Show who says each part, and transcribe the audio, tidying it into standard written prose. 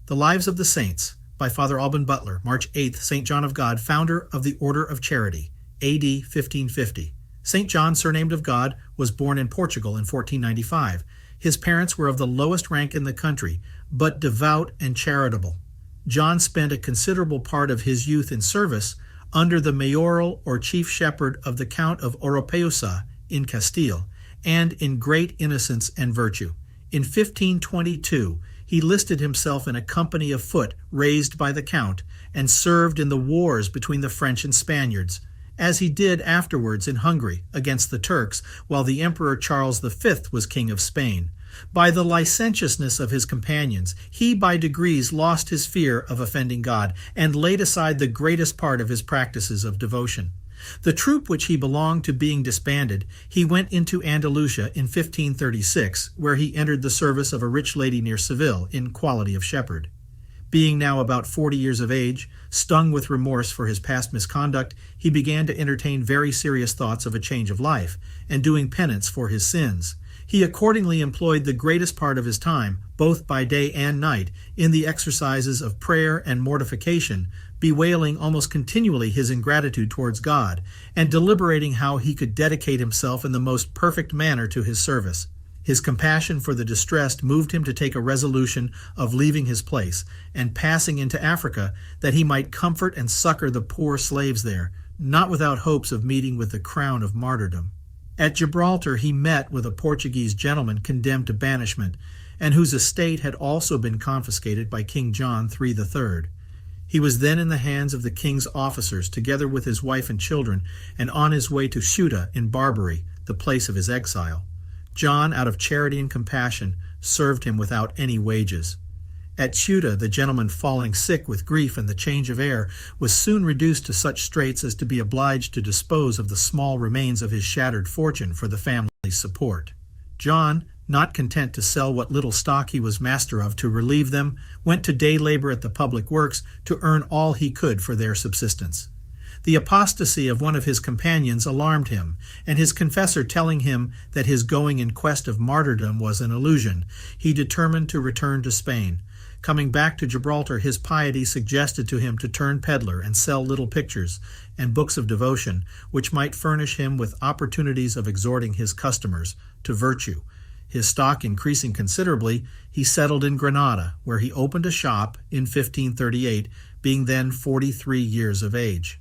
Speaker 1: The Lives of the Saints by Father Alban Butler, March 8th, St. John of God, founder of the Order of Charity, A.D. 1550. St. John, surnamed of God, was born in Portugal in 1495. His parents were of the lowest rank in the country, but devout and charitable. John spent a considerable part of his youth in service under the mayoral or chief shepherd of the Count of Oropeusa in Castile, and in great innocence and virtue. In 1522, he listed himself in a company of foot raised by the Count, and served in the wars between the French and Spaniards, as he did afterwards in Hungary against the Turks, while the Emperor Charles V was King of Spain. By the licentiousness of his companions, he by degrees lost his fear of offending God, and laid aside the greatest part of his practices of devotion. The troop which he belonged to being disbanded, he went into Andalusia in 1536, where he entered the service of a rich lady near Seville in quality of shepherd. Being now about 40 years of age, stung with remorse for his past misconduct, he began to entertain very serious thoughts of a change of life, and doing penance for his sins. He accordingly employed the greatest part of his time, both by day and night, in the exercises of prayer and mortification, bewailing almost continually his ingratitude towards God, and deliberating how he could dedicate himself in the most perfect manner to his service. His compassion for the distressed moved him to take a resolution of leaving his place and passing into Africa, that he might comfort and succor the poor slaves there, not without hopes of meeting with the crown of martyrdom. At Gibraltar he met with a Portuguese gentleman condemned to banishment, and whose estate had also been confiscated by King John III. He was then in the hands of the king's officers, together with his wife and children, and on his way to Ceuta in Barbary, the place of his exile. John, out of charity and compassion, served him without any wages. At Ceuta, the gentleman, falling sick with grief and the change of air, was soon reduced to such straits as to be obliged to dispose of the small remains of his shattered fortune for the family's support. John, not content to sell what little stock he was master of to relieve them, went to day labor at the public works to earn all he could for their subsistence. The apostasy of one of his companions alarmed him, and his confessor telling him that his going in quest of martyrdom was an illusion, he determined to return to Spain. Coming back to Gibraltar, his piety suggested to him to turn peddler and sell little pictures and books of devotion, which might furnish him with opportunities of exhorting his customers to virtue. His stock increasing considerably, he settled in Granada, where he opened a shop in 1538, being then 43 years of age.